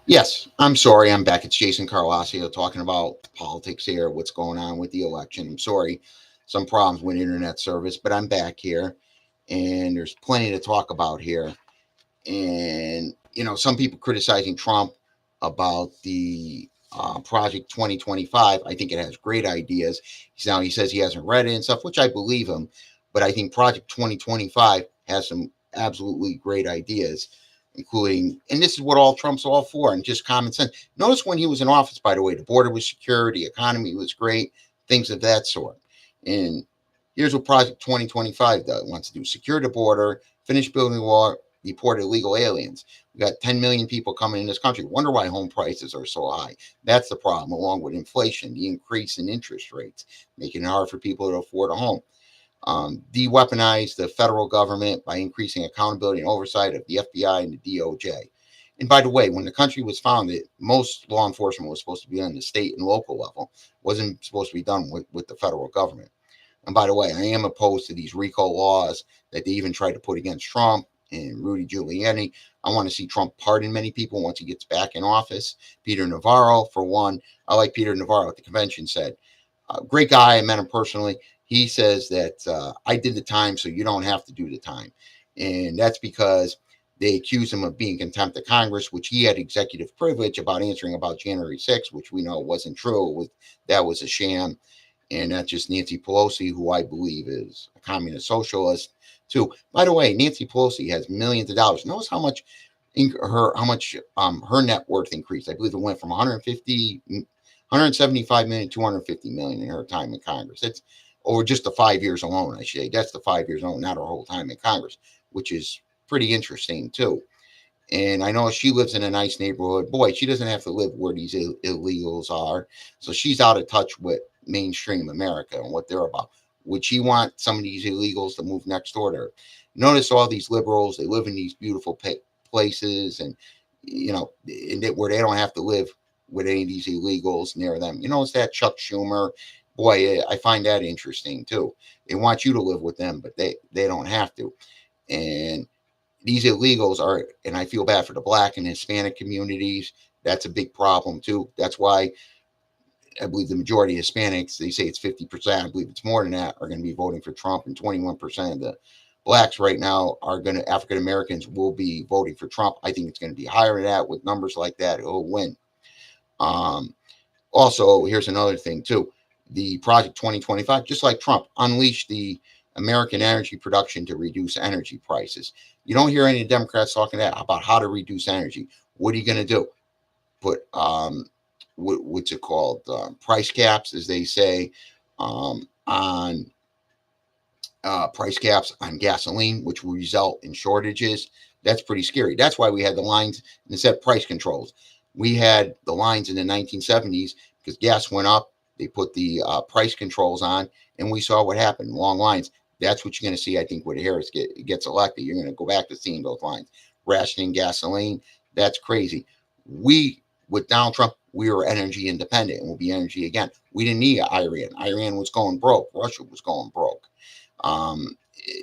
Yes, I'm sorry. I'm back. It's Jason Carlasio talking about politics here, what's going on with the election. I'm sorry, some problems with internet service, but I'm back here and there's plenty to talk about here. And, some people criticizing Trump about the Project 2025. I think it has great ideas. He says he hasn't read it and stuff, which I believe him. But I think Project 2025 has some absolutely great ideas, including, and this is what all Trump's all for, and just common sense. Notice when he was in office, by the way, the border was secure, the economy was great, things of that sort. And here's what Project 2025 does, wants to do: secure the border, finish building the wall, deport illegal aliens. We got 10 million people coming in this country. Wonder why home prices are so high. That's the problem, along with inflation, the increase in interest rates, making it hard for people to afford a home. De-weaponize the federal government by increasing accountability and oversight of the FBI and the DOJ. And by the way, when the country was founded, most law enforcement was supposed to be on the state and local level. It wasn't supposed to be done with the federal government. And by the way, I am opposed to these RICO laws that they even tried to put against Trump and Rudy Giuliani. I want to see Trump pardon many people once he gets back in office. Peter Navarro, for one. I like Peter Navarro at the convention said. Great guy. I met him personally. He says that I did the time, so you don't have to do the time. And that's because they accuse him of being contempt of Congress, which he had executive privilege about answering about January 6th, which we know wasn't true. That was a sham. And that's just Nancy Pelosi, who I believe is a communist socialist too. By the way, Nancy Pelosi has millions of dollars. Notice her net worth increased. I believe it went from 175 million to 250 million in her time in Congress. That's over just the 5 years alone, I should say. That's the 5 years alone, not her whole time in Congress, which is pretty interesting too. And I know she lives in a nice neighborhood. Boy, she doesn't have to live where these illegals are. So she's out of touch with mainstream America and what they're about. Would she want some of these illegals to move next door to her? Notice all these liberals, they live in these beautiful places and, where they don't have to live with any of these illegals near them. It's that Chuck Schumer. Boy, I find that interesting too. They want you to live with them, but they don't have to. And these illegals are, and I feel bad for the black and Hispanic communities. That's a big problem too. That's why I believe the majority of Hispanics, they say it's 50%. I believe it's more than that, are going to be voting for Trump, and 21% of the blacks right now are going to, African Americans will be voting for Trump. I think it's going to be higher than that. With numbers like that, he'll win. Um, Also, here's another thing too: the Project 2025, just like Trump, unleashed the American energy production to reduce energy prices. You don't hear any Democrats talking about how to reduce energy. What are you going to do? Put what's it called? Price caps, as they say, on price caps on gasoline, which will result in shortages. That's pretty scary. That's why we had the lines and set price controls. We had the lines in the 1970s because gas went up. They put the price controls on, and we saw what happened. Long lines. That's what you're going to see, I think, when Harris gets elected. You're going to go back to seeing those lines. Rationing gasoline. That's crazy. With Donald Trump, we were energy independent and we'll be energy again. We didn't need Iran. Iran was going broke. Russia was going broke. Um,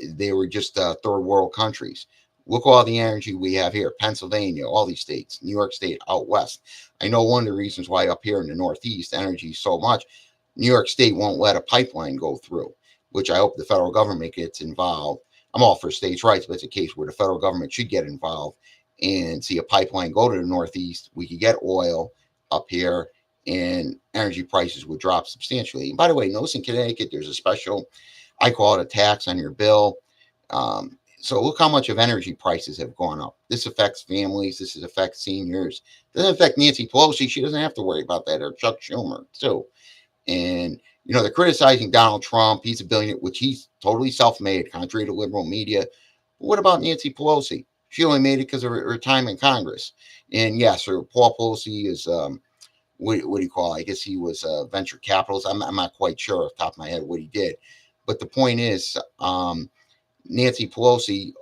they were just third world countries. Look at all the energy we have here: Pennsylvania, all these states, New York State, out west. I know one of the reasons why up here in the Northeast energy is so much. New York State won't let a pipeline go through, which I hope the federal government gets involved. I'm all for states' rights, but it's a case where the federal government should get involved and see a pipeline go to the Northeast. We could get oil up here and energy prices would drop substantially. And by the way, notice in Connecticut, there's a special, I call it a tax on your bill. So look how much of energy prices have gone up. This affects families. This affects seniors. It doesn't affect Nancy Pelosi. She doesn't have to worry about that, or Chuck Schumer too. And they're criticizing Donald Trump. He's a billionaire, which he's totally self-made, contrary to liberal media. But what about Nancy Pelosi? She only made it because of her time in Congress. And yes, Paul Pelosi is what do you call it? I guess he was a venture capitalist. I'm not quite sure off the top of my head what he did. But the point is, Nancy Pelosi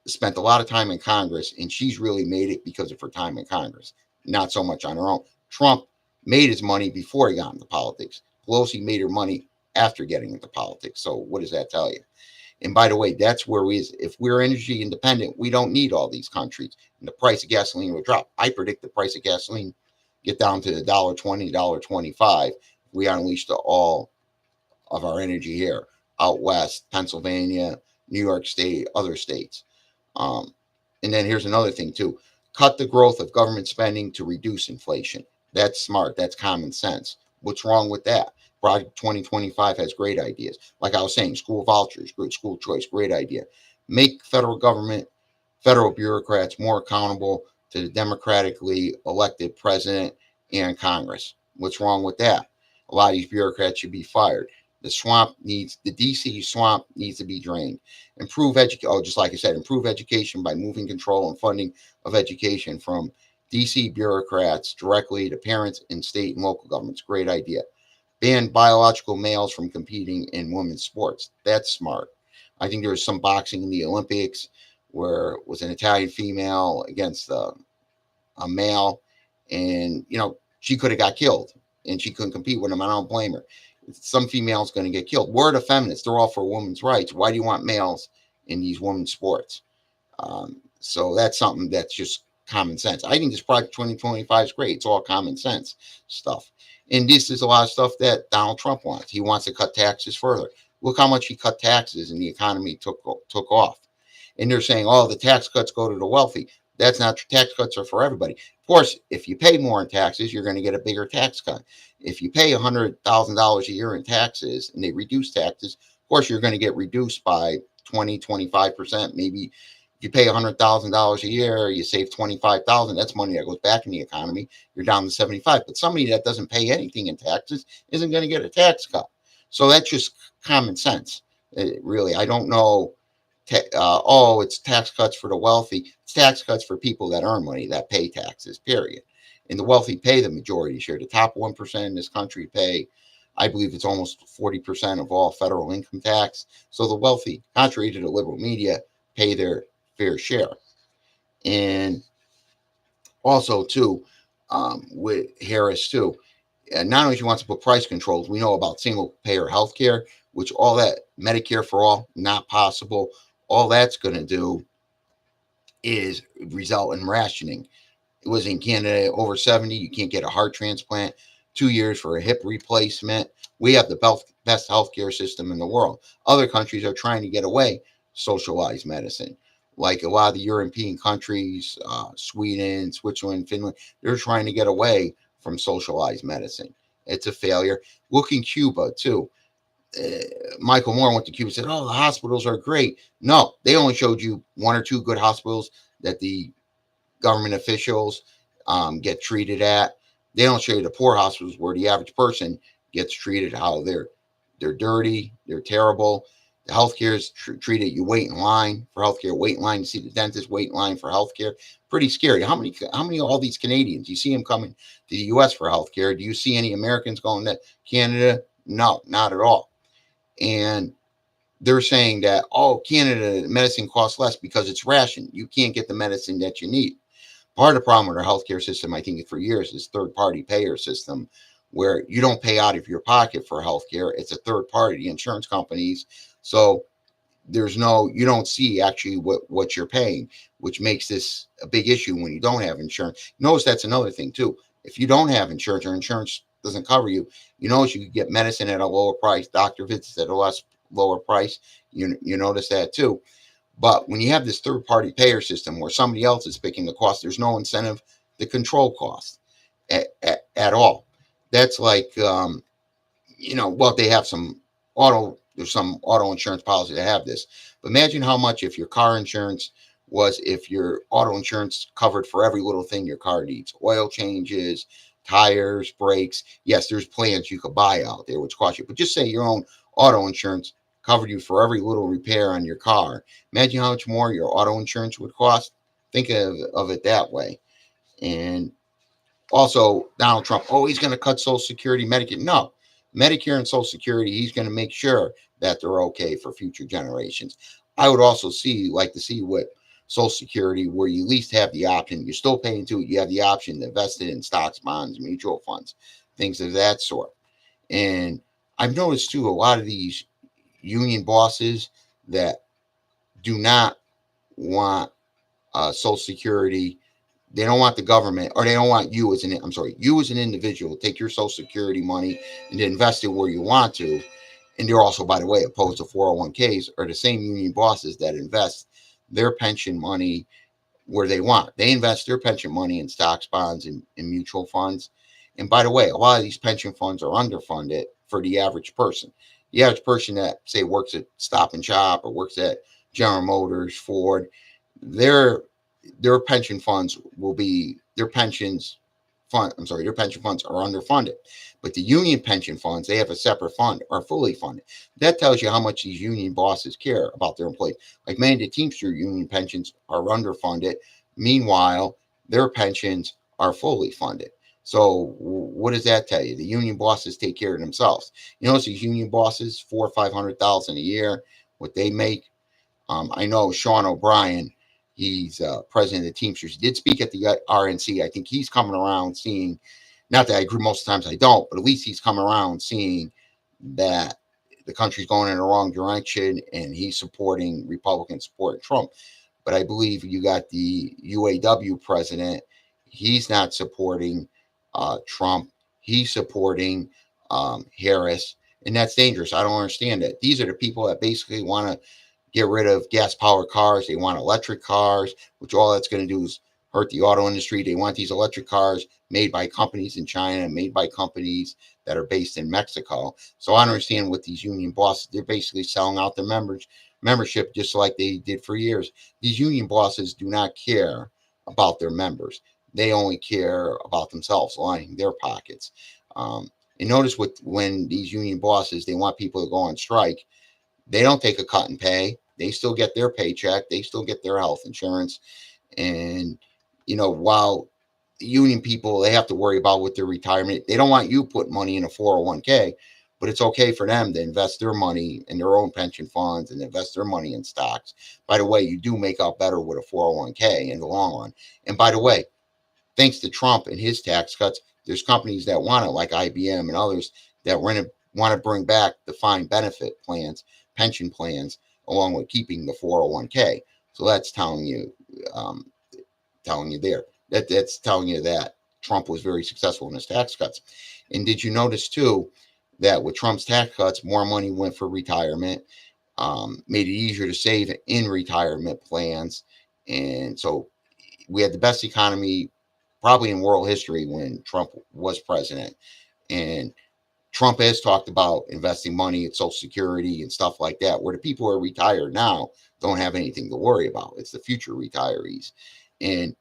spent a lot of time in Congress, and she's really made it because of her time in Congress, not so much on her own. Trump made his money before he got into politics. Pelosi made her money after getting into politics. So what does that tell you? And by the way, that's where if we're energy independent, we don't need all these countries, and the price of gasoline will drop. I predict the price of gasoline get down to the $1.20, $1.25. We unleash the all of our energy here out west, Pennsylvania, New York State, other states. Um, and then here's another thing too: cut the growth of government spending to reduce inflation. That's smart. That's common sense. What's wrong with that? Project 2025 has great ideas. Like I was saying, school vouchers, good school choice, great idea. Make federal government, federal bureaucrats more accountable to the democratically elected president and Congress. What's wrong with that? A lot of these bureaucrats should be fired. The DC swamp needs to be drained. Improve education. Oh, just like I said, improve education by moving control and funding of education from DC bureaucrats directly to parents and state and local governments. Great idea. Ban biological males from competing in women's sports. That's smart. I think there was some boxing in the Olympics where it was an Italian female against a male, and she could have got killed, and she couldn't compete with him. I don't blame her. Some female's going to get killed. We're the feminists. They're all for women's rights. Why do you want males in these women's sports? So that's something that's just common sense. I think this Project 2025 is great. It's all common sense stuff. And this is a lot of stuff that Donald Trump wants. He wants to cut taxes further. Look how much he cut taxes and the economy took off. And they're saying, oh, the tax cuts go to the wealthy. That's not true. Tax cuts are for everybody. Of course, if you pay more in taxes, you're going to get a bigger tax cut. If you pay $100,000 a year in taxes and they reduce taxes, of course, you're going to get reduced by 20, 25%. Maybe if you pay $100,000 a year, you save 25,000. That's money that goes back in the economy. You're down to 75. But somebody that doesn't pay anything in taxes isn't going to get a tax cut. So that's just common sense. Really, I don't know. It's tax cuts for the wealthy. It's tax cuts for people that earn money, that pay taxes, period. And the wealthy pay the majority share. The top 1% in this country pay, I believe it's almost 40% of all federal income tax. So the wealthy, contrary to the liberal media, pay their fair share. And also, too, with Harris, too, and not only she wants to put price controls, we know about single payer health care, which all that Medicare for all, not possible. All that's going to do is result in rationing. It was in Canada, over 70, you can't get a heart transplant, 2 years for a hip replacement. We have the best healthcare system in the world. Other countries are trying to get away socialized medicine. Like a lot of the European countries, Sweden, Switzerland, Finland, they're trying to get away from socialized medicine. It's a failure. Look in Cuba, too. Michael Moore went to Cuba and said, oh, the hospitals are great. No, they only showed you one or two good hospitals that the government officials get treated at. They don't show you the poor hospitals where the average person gets treated, how they're dirty, they're terrible. The healthcare is treated. You wait in line for healthcare, wait in line to see the dentist, wait in line for healthcare. Pretty scary. How many of all these Canadians, you see them coming to the U.S. for healthcare? Do you see any Americans going to Canada? No, not at all. And they're saying that, oh, Canada medicine costs less because it's rationed. You can't get the medicine that you need. Part of the problem with our healthcare system, I think, for years is third-party payer system, where you don't pay out of your pocket for healthcare. It's a third party, the insurance companies. So you don't see actually what you're paying, which makes this a big issue when you don't have insurance. Notice that's another thing too. If you don't have insurance or insurance doesn't cover you, you notice you could get medicine at a lower price, doctor visits at a lower price. You notice that too. But when you have this third party payer system where somebody else is picking the cost, there's no incentive to control cost at all. That's like, they have there's some auto insurance policy that have this. But imagine how much if your car insurance if your auto insurance covered for every little thing your car needs, oil changes, tires, brakes. Yes, there's plans you could buy out there, which cost you. But just say your own auto insurance covered you for every little repair on your car. Imagine how much more your auto insurance would cost. Think of it that way. And also, Donald Trump, he's going to cut Social Security, Medicare. No, Medicare and Social Security, he's going to make sure that they're okay for future generations. I would also like to see what Social Security, where you at least have the option. You're still paying to it. You have the option to invest it in stocks, bonds, mutual funds, things of that sort. And I've noticed too, a lot of these union bosses, that do not want Social Security. They don't want the government, or they don't want you as you as an individual, take your Social Security money and invest it where you want to. And they're also, by the way, opposed to 401ks, are the same union bosses that invest their pension money where they want. They invest their pension money in stocks, bonds, and mutual funds. And by the way, a lot of these pension funds are underfunded for the average person. The average person that, say, works at Stop and Shop or works at General Motors, Ford, their their pension funds will be their pensions fund. I'm sorry, their pension funds are underfunded. But the union pension funds, they have a separate fund, are fully funded. That tells you how much these union bosses care about their employees. Like many of the Teamster union pensions are underfunded. Meanwhile, their pensions are fully funded. So what does that tell you? The union bosses take care of themselves. You notice these union bosses, 400,000 or 500,000 a year, what they make. I know Sean O'Brien, he's president of the Teamsters. He did speak at the RNC. I think he's coming around seeing, not that I agree, most of the times I don't, but at least he's coming around seeing that the country's going in the wrong direction, and he's supporting Republican support Trump. But I believe you got the UAW president. He's not supporting Trump. He's supporting Harris, and that's dangerous. I don't understand it. These are the people that basically want to get rid of gas powered cars. They want electric cars, which all that's going to do is hurt the auto industry. They want these electric cars made by companies in China, made by companies that are based in Mexico. So I don't understand what these union bosses, they're basically selling out their membership just like they did for years. These union bosses do not care about their members. They only care about themselves, lining their pockets. And notice when these union bosses, they want people to go on strike, they don't take a cut in pay. They still get their paycheck. They still get their health insurance. And, while the union people, they have to worry about with their retirement. They don't want you putting money in a 401k, but it's okay for them to invest their money in their own pension funds and invest their money in stocks. By the way, you do make out better with a 401k in the long run. And by the way, thanks to Trump and his tax cuts, there's companies that want it, like IBM and others, that want to bring back defined benefit plans, pension plans, along with keeping the 401k. So that's telling you there. That's telling you that Trump was very successful in his tax cuts. And did you notice too that with Trump's tax cuts, more money went for retirement, made it easier to save in retirement plans, and so we had the best economy probably in world history when Trump was president. And Trump has talked about investing money in Social Security and stuff like that, where the people who are retired now don't have anything to worry about. It's the future retirees. And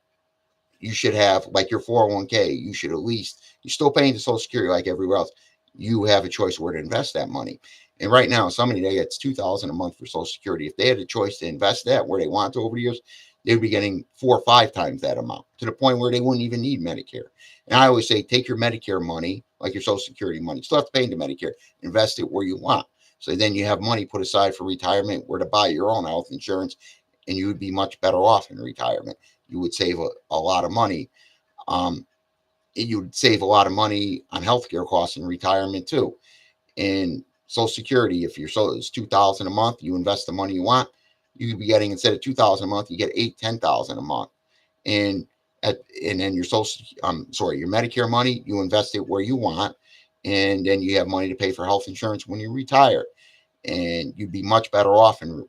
you should have, like your 401k, you should at least, you're still paying the Social Security like everywhere else. You have a choice where to invest that money. And right now, somebody that gets $2,000 a month for Social Security, if they had a choice to invest that where they want to over the years, they would be getting 4 or 5 times that amount, to the point where they wouldn't even need Medicare. And I always say, take your Medicare money, like your Social Security money, you still have to pay into Medicare, invest it where you want. So then you have money put aside for retirement, where to buy your own health insurance, and you would be much better off in retirement. You would save a lot of money. Um, you would save a lot of money on healthcare costs in retirement too. And Social Security, if it's $2,000 a month, you invest the money you want, you could be getting, instead of $2,000 a month, you get $10,000 a month. And then your your Medicare money, you invest it where you want, and then you have money to pay for health insurance when you retire. And you'd be much better off in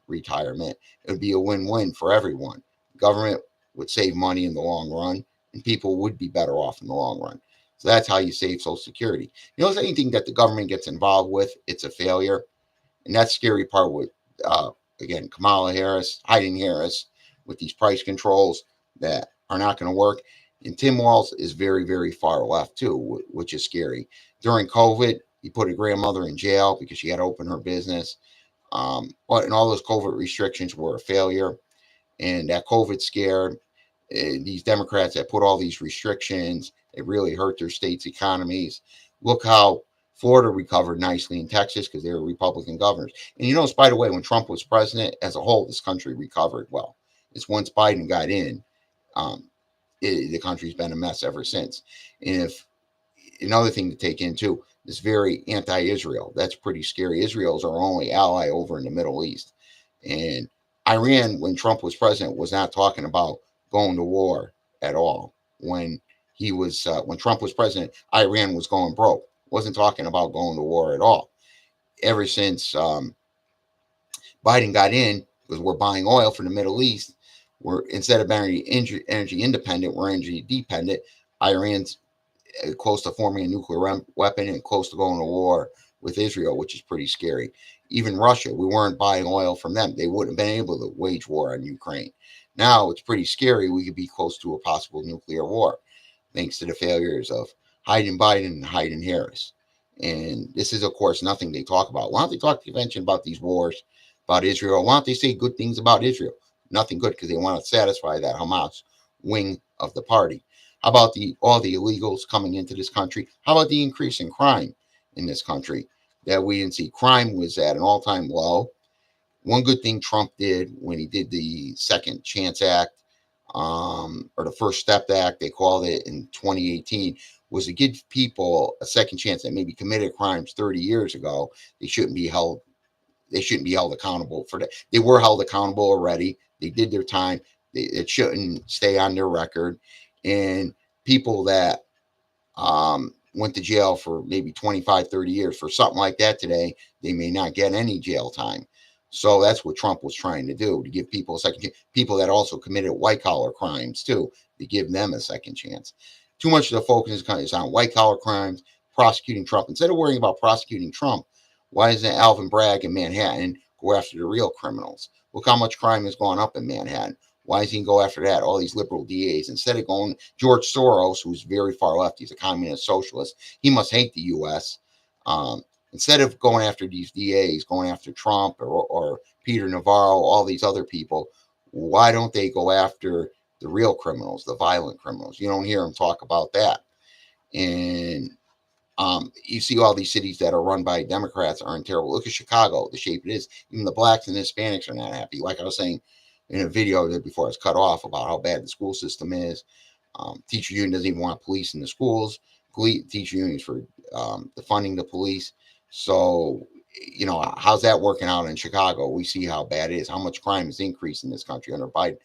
retirement. It would be a win-win for everyone. Government would save money in the long run, and people would be better off in the long run. So that's how you save Social Security. Anything that the government gets involved with, it's a failure. And that's the scary part with, again, Kamala Harris, hiding Harris, with these price controls that are not going to work. And Tim Walz is very, very far left too, which is scary. During COVID, he put a grandmother in jail because she had to open her business. And all those COVID restrictions were a failure. And that COVID scare, these Democrats that put all these restrictions, it really hurt their states' economies. Look how Florida recovered nicely in Texas because they were Republican governors. And by the way, when Trump was president, as a whole, this country recovered well. It's once Biden got in, um, the country's been a mess ever since. And if another thing to take in too, is very anti-Israel. That's pretty scary. Israel is our only ally over in the Middle East. And Iran, when Trump was president, was not talking about going to war at all. When Trump was president, Iran was going broke. Wasn't talking about going to war at all. Ever since Biden got in, because we're buying oil from the Middle East, we're instead of being energy independent, we're energy dependent. Iran's close to forming a nuclear weapon and close to going to war with Israel, which is pretty scary. Even Russia, we weren't buying oil from them. They wouldn't have been able to wage war on Ukraine. Now it's pretty scary. We could be close to a possible nuclear war thanks to the failures of Biden and Harris. And this is, of course, nothing they talk about. Why don't they talk to the convention about these wars, about Israel? Why don't they say good things about Israel? Nothing good because they want to satisfy that Hamas wing of the party. How about all the illegals coming into this country? How about the increase in crime in this country that we didn't see? Crime was at an all-time low. One good thing Trump did when he did the Second Chance Act, or the First Step Act, they called it in 2018, was to give people a second chance that maybe committed crimes 30 years ago. They shouldn't be held. They shouldn't be held accountable for that. They were held accountable already. They did their time. It shouldn't stay on their record. And people that went to jail for maybe 25, 30 years for something like that today, they may not get any jail time. So that's what Trump was trying to do, to give people a second chance. People that also committed white collar crimes too, to give them a second chance. Too much of the focus is on white collar crimes, prosecuting Trump. Instead of worrying about prosecuting Trump, why doesn't Alvin Bragg in Manhattan go after the real criminals? Look how much crime has gone up in Manhattan. Why doesn't he go after that? All these liberal DAs, instead of going George Soros, who's very far left, he's a communist socialist. He must hate the U.S. Instead of going after these DAs, going after Trump or Peter Navarro, all these other people, why don't they go after the real criminals, the violent criminals? You don't hear them talk about that. And you see all these cities that are run by Democrats are in terrible. Look at Chicago, the shape it is. Even the blacks and Hispanics are not happy. Like I was saying in a video that before I was cut off about how bad the school system is. Teacher union doesn't even want police in the schools. Teacher unions for defunding the police. So, how's that working out in Chicago? We see how bad it is, how much crime has increased in this country under Biden.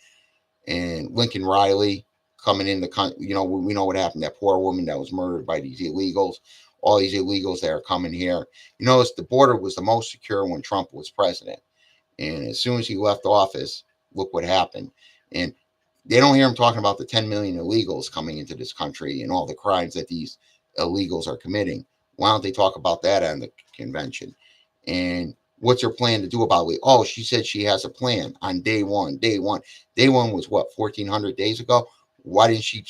And Lincoln Riley coming in the country, we know what happened. That poor woman that was murdered by these illegals, all these illegals that are coming here. The border was the most secure when Trump was president. And as soon as he left office, look what happened. And they don't hear him talking about the 10 million illegals coming into this country and all the crimes that these illegals are committing. Why don't they talk about that on the convention? And what's her plan to do about it? Oh, she said she has a plan on day one. Day one was what, 1,400 days ago? Why didn't she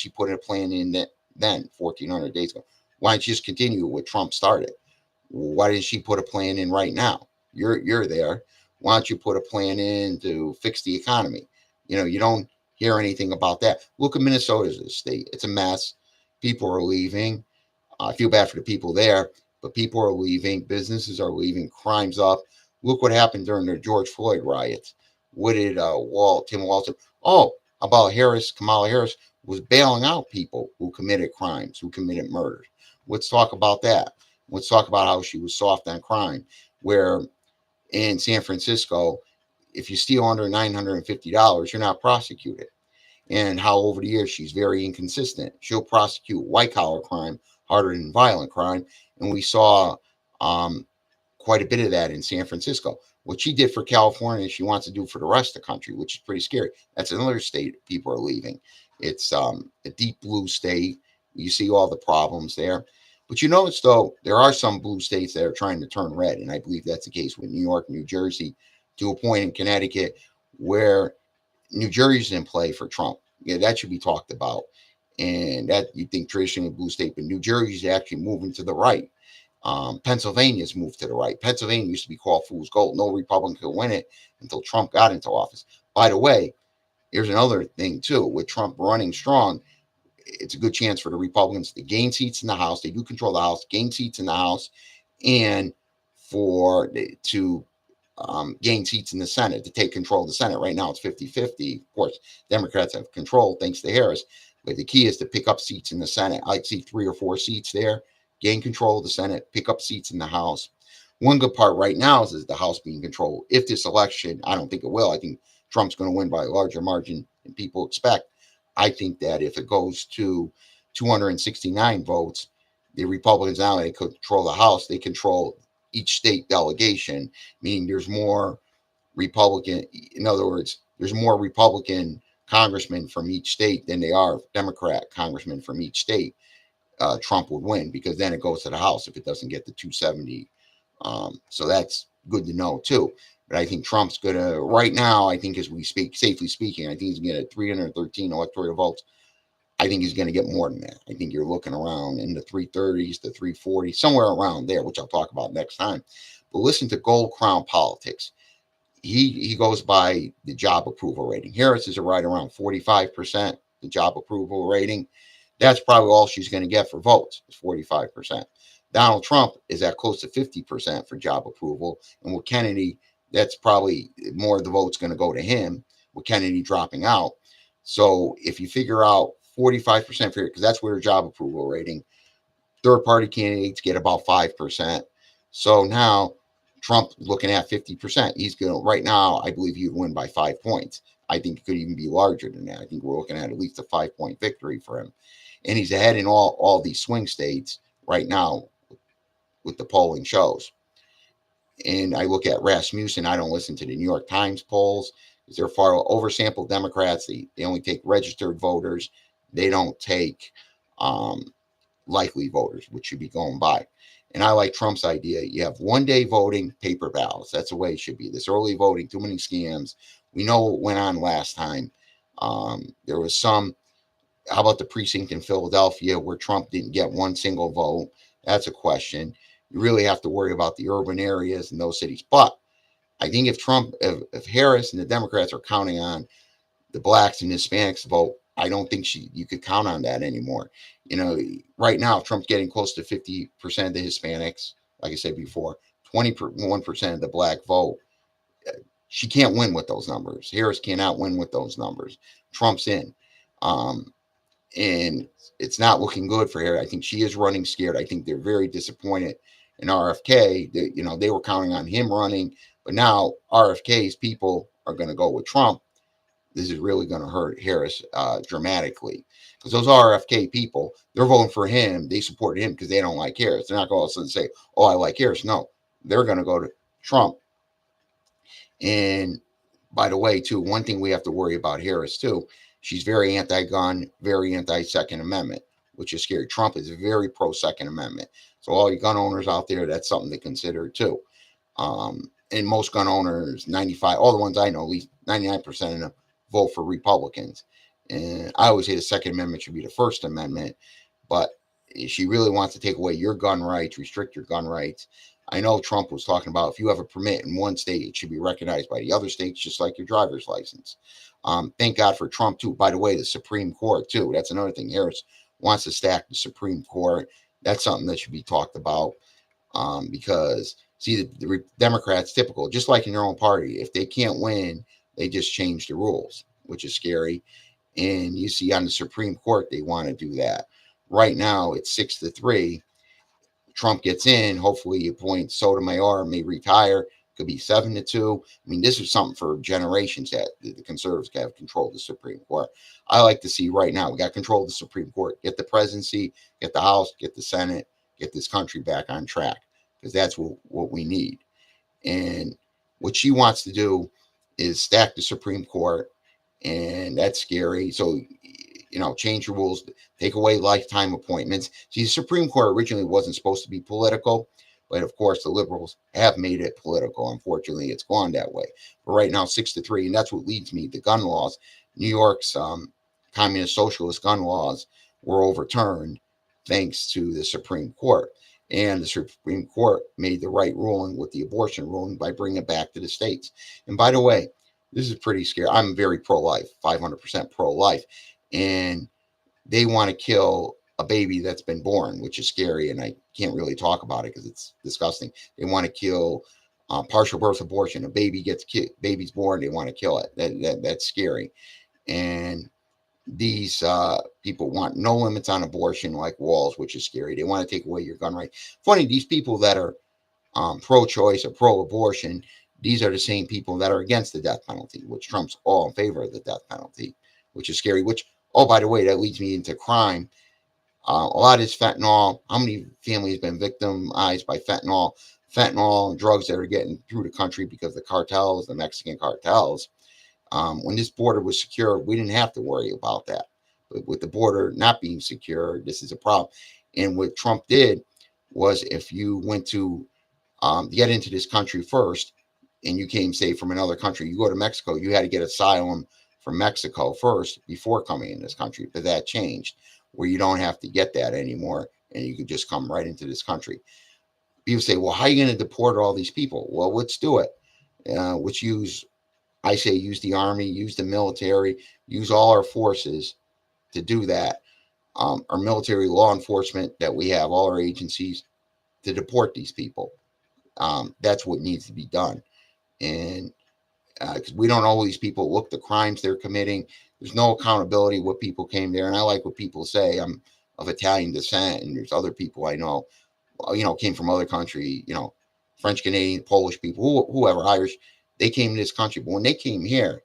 put a plan in then 1,400 days ago? Why didn't she just continue what Trump started? Why didn't she put a plan in right now? You're there. Why don't you put a plan in to fix the economy? You don't hear anything about that. Look at Minnesota as a state. It's a mess. People are leaving. I feel bad for the people there, but people are leaving. Businesses are leaving. Crime's up. Look what happened during the George Floyd riots. What did Tim Walton? Oh, about Kamala Harris was bailing out people who committed crimes, who committed murders. Let's talk about that. Let's talk about how she was soft on crime, where in San Francisco, if you steal under $950, you're not prosecuted. And how over the years she's very inconsistent. She'll prosecute white collar crime harder than violent crime. And we saw quite a bit of that in San Francisco. What she did for California, she wants to do for the rest of the country, which is pretty scary. That's another state people are leaving. It's a deep blue state. You see all the problems there. But you notice, though, there are some blue states that are trying to turn red. And I believe that's the case with New York, New Jersey, to a point in Connecticut where New Jersey's in play for Trump. Yeah, that should be talked about. And that you think traditionally blue state, but New Jersey's actually moving to the right. Pennsylvania's moved to the right. Pennsylvania used to be called fool's gold. No Republican could win it until Trump got into office. By the way, here's another thing too. With Trump running strong, it's a good chance for the Republicans to gain seats in the House. They do control the House, gain seats in the House, and to gain seats in the Senate, to take control of the Senate. Right now it's 50-50. Of course, Democrats have control thanks to Harris. But the key is to pick up seats in the Senate. I'd see 3 or 4 seats there, gain control of the Senate, pick up seats in the House. One good part right now is the House being controlled. If this election, I don't think it will. I think Trump's going to win by a larger margin than people expect. I think that if it goes to 269 votes, the Republicans now, they control the House. They control each state delegation, meaning there's more Republican. In other words, there's more Republican congressmen from each state than they are Democrat congressmen from each state. Trump would win because then it goes to the House if it doesn't get the 270. So that's good to know too. But I think Trump's gonna right now. I think as we speak, safely speaking, I think he's gonna get 313 electoral votes. I think he's going to get more than that. I think you're looking around in the 330s to 340, somewhere around there, which I'll talk about next time. But listen to Gold Crown Politics. He goes by the job approval rating. Harris is right around 45%, the job approval rating. That's probably all she's going to get for votes, is 45%. Donald Trump is at close to 50% for job approval. And with Kennedy, that's probably more of the votes going to go to him, with Kennedy dropping out. So if you figure out 45% for, because that's where job approval rating, third party candidates get about 5%. So now Trump looking at 50%. He's going to, right now, I believe he would win by 5 points. I think it could even be larger than that. I think we're looking at least a 5 point victory for him. And he's ahead in all these swing states right now with the polling shows. And I look at Rasmussen. I don't listen to the New York Times polls because they're far oversampled Democrats. They only take registered voters. They don't take likely voters, which should be going by. And I like Trump's idea. You have 1 day voting, paper ballots. That's the way it should be. This early voting, too many scams. We know what went on last time. There was some, how about the precinct in Philadelphia where Trump didn't get one single vote? That's a question. You really have to worry about the urban areas in those cities. But I think if Harris and the Democrats are counting on the blacks and Hispanics vote, I don't think you could count on that anymore. Right now, Trump's getting close to 50% of the Hispanics, like I said before, 21% of the black vote. She can't win with those numbers. Harris cannot win with those numbers. Trump's in. And it's not looking good for her. I think she is running scared. I think they're very disappointed in RFK. They were counting on him running, but now RFK's people are going to go with Trump. This is really going to hurt Harris dramatically because those RFK people, they're voting for him. They support him because they don't like Harris. They're not going to all of a sudden say, "Oh, I like Harris." No, they're going to go to Trump. And by the way, too, one thing we have to worry about Harris too. She's very anti-gun, very anti-Second Amendment, which is scary. Trump is very pro-Second Amendment. So all you gun owners out there, that's something to consider too. And most gun owners, 95, all the ones I know, at least 99% of them vote for Republicans. And I always say the Second Amendment should be the First Amendment. But if she really wants to take away your gun rights, restrict your gun rights, I know Trump was talking about if you have a permit in one state, it should be recognized by the other states, just like your driver's license. Thank God for Trump, too. By the way, the Supreme Court, too. That's another thing. Harris wants to stack the Supreme Court. That's something that should be talked about because, see, the Democrats, typical, just like in their own party, if they can't win, they just change the rules, which is scary. And you see on the Supreme Court, they want to do that. Right now, it's 6-3. Trump gets in. Hopefully, you appoint Sotomayor, may retire. Could be 7-2. I mean, this is something for generations that the conservatives have control of the Supreme Court. I like to see right now we got control of the Supreme Court. Get the presidency, get the House, get the Senate, get this country back on track because that's what we need. And what she wants to do is stack the Supreme Court, and that's scary. So, change the rules, take away lifetime appointments. See, the Supreme Court originally wasn't supposed to be political, but of course the liberals have made it political. Unfortunately, it's gone that way. But right now, 6-3, and that's what leads me to gun laws. New York's communist socialist gun laws were overturned thanks to the Supreme Court. And the Supreme Court made the right ruling with the abortion ruling by bringing it back to the states. And by the way, this is pretty scary. I'm very pro-life, 500% pro-life. And they want to kill a baby that's been born, which is scary. And I can't really talk about it because it's disgusting. They want to kill partial birth abortion. A baby gets baby's born, they want to kill it. That's scary. And these people want no limits on abortion like walls, which is scary. They want to take away your gun right. Funny, these people that are pro-choice or pro-abortion, these are the same people that are against the death penalty, which Trump's all in favor of the death penalty, which is scary. Which, oh, by the way, that leads me into crime. A lot of this fentanyl. How many families have been victimized by fentanyl? Fentanyl and drugs that are getting through the country because the cartels, the Mexican cartels. When this border was secure, we didn't have to worry about that. But with the border not being secure, this is a problem. And what Trump did was, if you went to get into this country first, and you came, say, from another country, you go to Mexico, you had to get asylum from Mexico first before coming in this country. But that changed, where you don't have to get that anymore, and you can just come right into this country. People say, well, how are you going to deport all these people? Well, let's do it. Let's use, I say, use the army, use the military, use all our forces to do that. Our military, law enforcement that we have, all our agencies, to deport these people. That's what needs to be done. And because we don't know who these people look, the crimes they're committing. There's no accountability what people came there. And I like what people say. I'm of Italian descent, and there's other people I know, came from other country, French, Canadian, Polish people, whoever, Irish. They came to this country, but when they came here,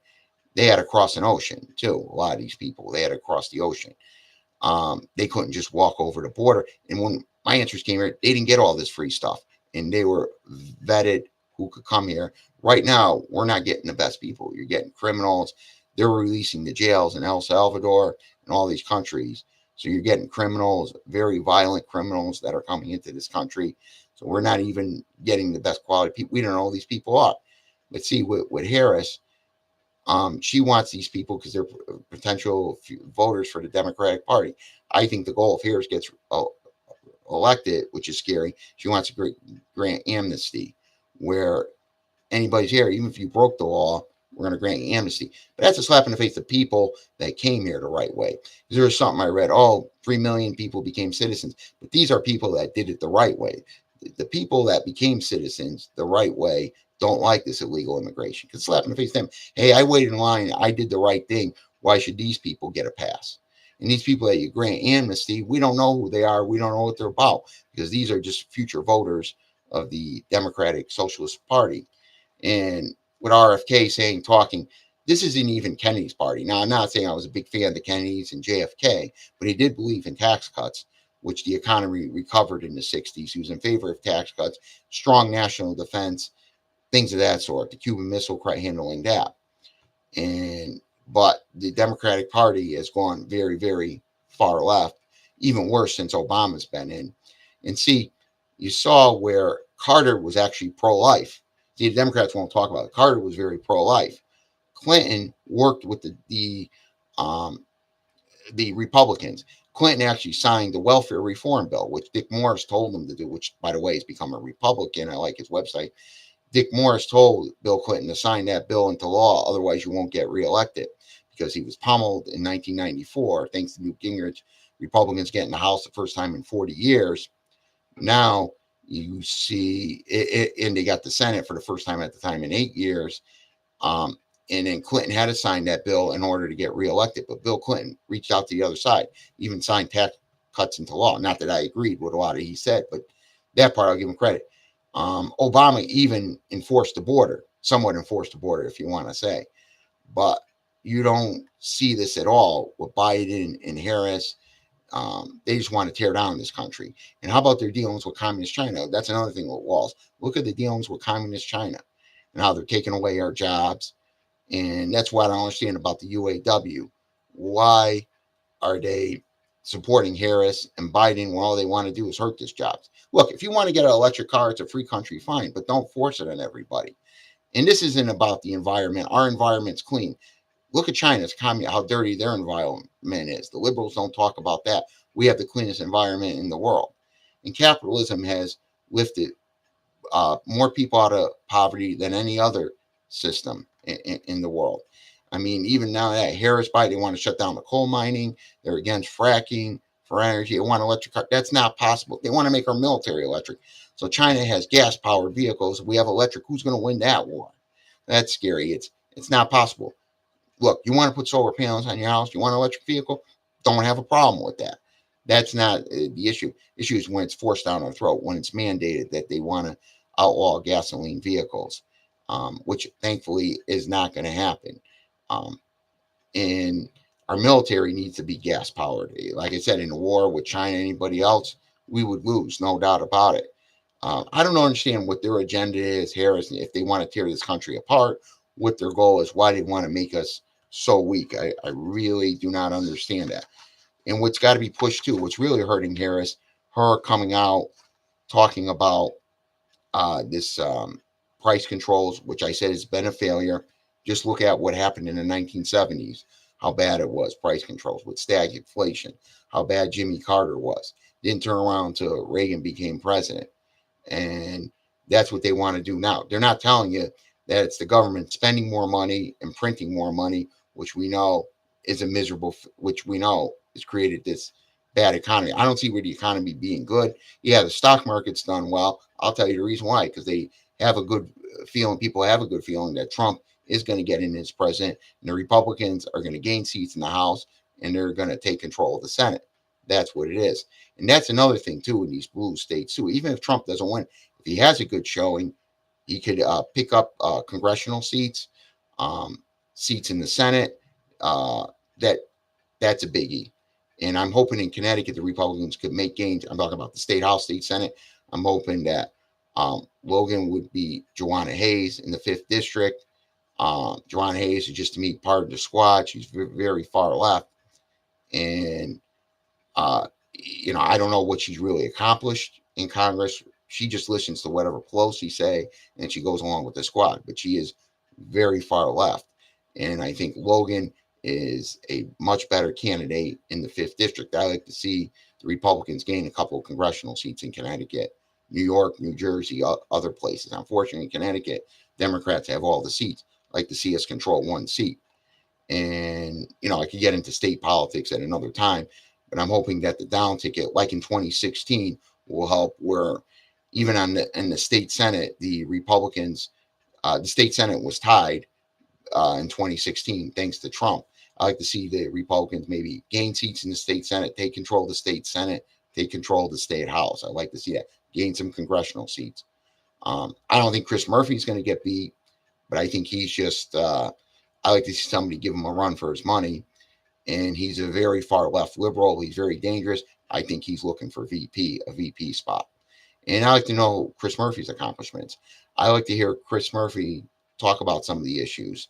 they had to cross an ocean too. A lot of these people, they had to cross the ocean. They couldn't just walk over the border. And when my ancestors came here, they didn't get all this free stuff, and they were vetted who could come here. Right now, we're not getting the best people. You're getting criminals. They're releasing the jails in El Salvador and all these countries. So you're getting criminals, very violent criminals that are coming into this country. So we're not even getting the best quality people. We don't know who these people are. But see, with Harris, she wants these people because they're potential voters for the Democratic Party. I think the goal, if Harris gets elected, which is scary, she wants to grant amnesty, where anybody's here, even if you broke the law, we're going to grant you amnesty. But that's a slap in the face of people that came here the right way. There was something I read, 3 million people became citizens. But these are people that did it the right way. The people that became citizens the right way don't like this illegal immigration. Because slap in the face of them, hey, I waited in line, I did the right thing. Why should these people get a pass? And these people that you grant amnesty, we don't know who they are. We don't know what they're about, because these are just future voters of the Democratic Socialist Party. And with RFK talking, this isn't even Kennedy's party. Now, I'm not saying I was a big fan of the Kennedys and JFK, but he did believe in tax cuts, which the economy recovered in the 60s. He was in favor of tax cuts, strong national defense, things of that sort, the Cuban Missile Crisis, handling that. But the Democratic Party has gone very, very far left, even worse since Obama's been in. And see, you saw where Carter was actually pro-life. See, the Democrats won't talk about it. Carter was very pro-life. Clinton worked with the Republicans. Clinton actually signed the welfare reform bill, which Dick Morris told him to do, which, by the way, has become a Republican. I like his website. Dick Morris told Bill Clinton to sign that bill into law, otherwise you won't get reelected, because he was pummeled in 1994, thanks to Newt Gingrich. Republicans get in the House the first time in 40 years. Now you see it, and they got the Senate for the first time at the time in 8 years. And then Clinton had to sign that bill in order to get reelected. But Bill Clinton reached out to the other side, even signed tax cuts into law. Not that I agreed with a lot of he said, but that part I'll give him credit. Obama even enforced the border, somewhat enforced the border, if you want to say. But you don't see this at all with Biden and Harris. They just want to tear down this country. And how about their dealings with communist China? That's another thing with Walls. Look at the dealings with communist China and how they're taking away our jobs. And that's what I don't understand about the UAW. Why are they supporting Harris and Biden when all they want to do is hurt these jobs? Look, if you want to get an electric car, it's a free country, fine, but don't force it on everybody. And this isn't about the environment. Our environment's clean. Look at China's how dirty their environment is. The liberals don't talk about that. We have the cleanest environment in the world. And capitalism has lifted more people out of poverty than any other system in the world. I mean, even now that Harris, Biden, they want to shut down the coal mining. They're against fracking for energy. They want electric cars. That's not possible. They want to make our military electric. So China has gas-powered vehicles. We have electric. Who's going to win that war? That's scary. It's not possible. Look, you want to put solar panels on your house? You want an electric vehicle? Don't have a problem with that. That's not the issue. The issue is when it's forced down our throat, when it's mandated that they want to outlaw gasoline vehicles, which thankfully is not going to happen. Um, and our military needs to be gas powered. Like I said, in a war with China, anybody else, we would lose, no doubt about it. I don't understand what their agenda is, Harris, if they want to tear this country apart, what their goal is, why they want to make us so weak. I really do not understand that. And what's got to be pushed too, what's really hurting Harris, her coming out talking about this price controls, which I said has been a failure. Just look at what happened in the 1970s, how bad it was, price controls with stagflation, how bad Jimmy Carter was. Didn't turn around until Reagan became president. And that's what they want to do now. They're not telling you that it's the government spending more money and printing more money, which we know is a miserable, which we know has created this bad economy. I don't see where the economy being good. Yeah, the stock market's done well. I'll tell you the reason why, because they have a good feeling, people have a good feeling that Trump is going to get in as president and the Republicans are going to gain seats in the House and they're going to take control of the Senate. That's what it is. And that's another thing, too, in these blue states, too. Even if Trump doesn't win, if he has a good showing, he could pick up congressional seats, um, seats in the Senate. That that's a biggie. And I'm hoping in Connecticut the Republicans could make gains. I'm talking about the state house, state senate. I'm hoping that Logan would be Joanna Hayes in the 5th district. Joanna Hayes is just to me part of the squad. She's very far left. And, I don't know what she's really accomplished in Congress. She just listens to whatever Pelosi say and she goes along with the squad. But she is very far left. And I think Logan is a much better candidate in the 5th district. I like to see the Republicans gain a couple of congressional seats in Connecticut, New York, New Jersey, other places. Unfortunately, in Connecticut, Democrats have all the seats. I like to see us control one seat. And, I could get into state politics at another time, but I'm hoping that the down ticket, like in 2016, will help where even in the state Senate, the Republicans, the state Senate was tied in 2016, thanks to Trump. I like to see the Republicans maybe gain seats in the state Senate, take control of the state Senate, take control of the state House. I like to see that, gain some congressional seats. I don't think Chris Murphy's going to get beat, but I think he's just, I like to see somebody give him a run for his money. And he's a very far left liberal. He's very dangerous. I think he's looking for a VP spot. And I like to know Chris Murphy's accomplishments. I like to hear Chris Murphy talk about some of the issues.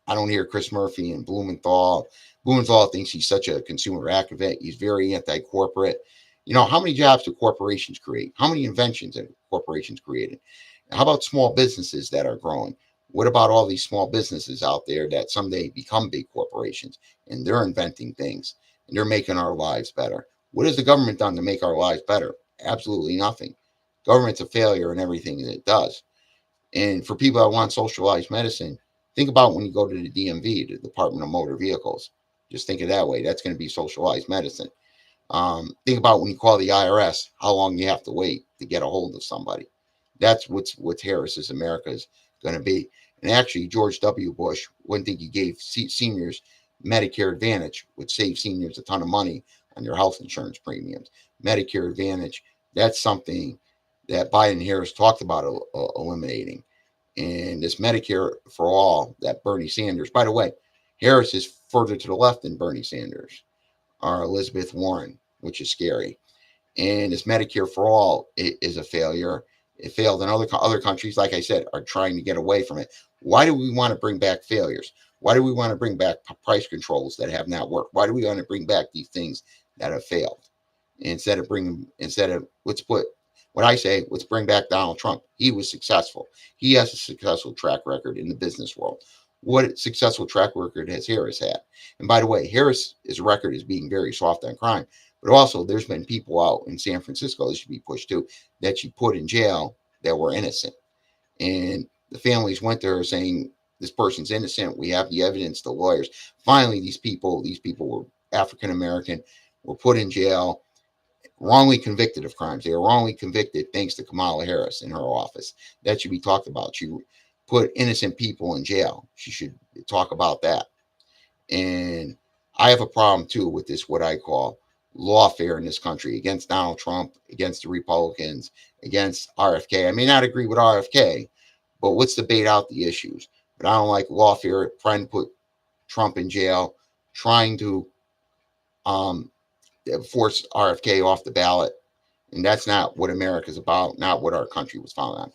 I don't hear Chris Murphy and Blumenthal. Blumenthal thinks he's such a consumer advocate. He's very anti-corporate. How many jobs do corporations create? How many inventions have corporations created? How about small businesses that are growing? What about all these small businesses out there that someday become big corporations and they're inventing things and they're making our lives better? What has the government done to make our lives better? Absolutely nothing. Government's a failure in everything that it does. And for people that want socialized medicine, think about when you go to the DMV, the Department of Motor Vehicles. Just think of that way. That's going to be socialized medicine. Think about when you call the IRS, how long you have to wait to get a hold of somebody. That's what's Harris's America is going to be. And actually, George W. Bush, one thing he gave seniors Medicare Advantage, would save seniors a ton of money on their health insurance premiums. Medicare Advantage, that's something that Biden and Harris talked about eliminating. And this Medicare for all that Bernie Sanders, by the way, Harris is further to the left than Bernie Sanders or Elizabeth Warren, which is scary. And this Medicare for all is a failure. It failed in other countries, like I said, are trying to get away from it. Why do we want to bring back failures? Why do we want to bring back price controls that have not worked? Why do we want to bring back these things that have failed? Instead of let's put what I say, let's bring back Donald Trump. He was successful. He has a successful track record in the business world. What successful track record has Harris had? And by the way, Harris's record is being very soft on crime. But also, there's been people out in San Francisco, this should be pushed too, that she put in jail that were innocent. And the families went to her saying, this person's innocent. We have the evidence, the lawyers. Finally, these people were African American, were put in jail, wrongly convicted of crimes. They were wrongly convicted thanks to Kamala Harris in her office. That should be talked about. She put innocent people in jail. She should talk about that. And I have a problem too with this, what I call lawfare in this country against Donald Trump, against the Republicans, against RFK. I may not agree with RFK, but let's debate out the issues. But I don't like lawfare, trying to put Trump in jail, trying to um, force RFK off the ballot. And that's not what America's about, not what our country was founded on.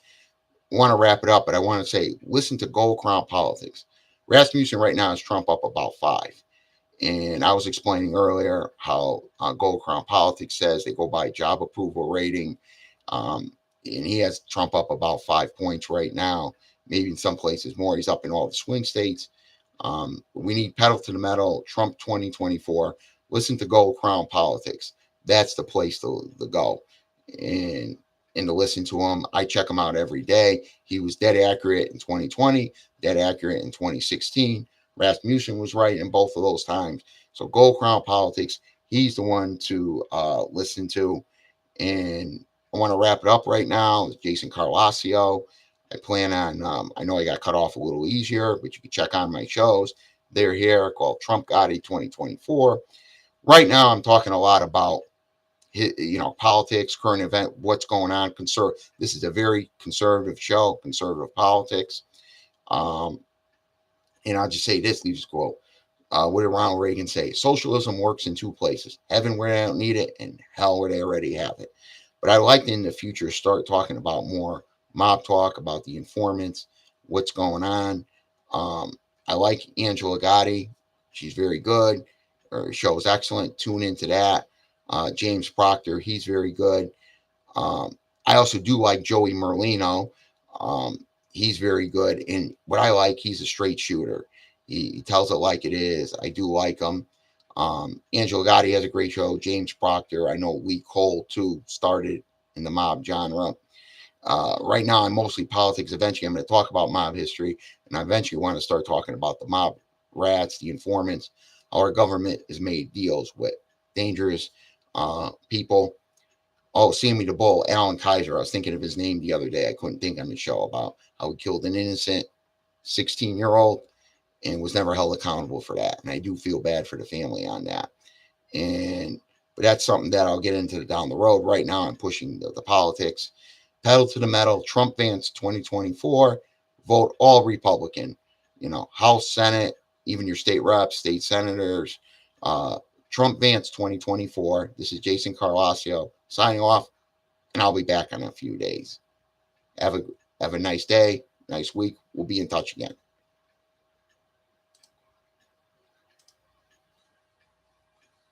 I want to wrap it up, but I want to say, listen to Gold Crown Politics. Rasmussen right now is Trump up about 5. And I was explaining earlier how Gold Crown Politics says they go by job approval rating. And he has Trump up about 5 points right now, maybe in some places more. He's up in all the swing states. We need pedal to the metal, Trump 2024. Listen to Gold Crown Politics. That's the place to go. And to listen to him. I check him out every day. He was dead accurate in 2020, dead accurate in 2016. Rasmussen was right in both of those times. So Gold Crown Politics, he's the one to listen to. And I want to wrap it up right now. Jason Carlasio. I plan on, I know I got cut off a little easier, but you can check on my shows. They're here called Trump Gotti 2024. Right now, I'm talking a lot about, politics, current event, what's going on. This is a very conservative show, conservative politics. And I'll just say this, leave this quote. What did Ronald Reagan say? Socialism works in 2 places: heaven where they don't need it, and hell where they already have it. But I'd like to, in the future, start talking about more mob talk, about the informants, what's going on. I like Angela Gotti. She's very good. Her show is excellent. Tune into that. James Proctor, he's very good. I also do like Joey Merlino. He's very good. And what I like, he's a straight shooter. He tells it like it is. I do like him. Angela Gotti has a great show. James Proctor. I know Lee Cole, too, started in the mob genre. Right now, I'm mostly politics. Eventually, I'm going to talk about mob history. And I eventually want to start talking about the mob rats, the informants, how our government has made deals with dangerous people. Oh, Sammy the Bull, Alan Kaiser. I was thinking of his name the other day. I couldn't think on the show about how he killed an innocent 16-year-old and was never held accountable for that. And I do feel bad for the family on that. But that's something that I'll get into down the road. Right now, I'm pushing the politics. Pedal to the metal. Trump Vance 2024. Vote all Republican. House, Senate, even your state reps, state senators. Trump Vance 2024. This is Jason Carlasio signing off, and I'll be back in a few days. Have a nice day, nice week. We'll be in touch again.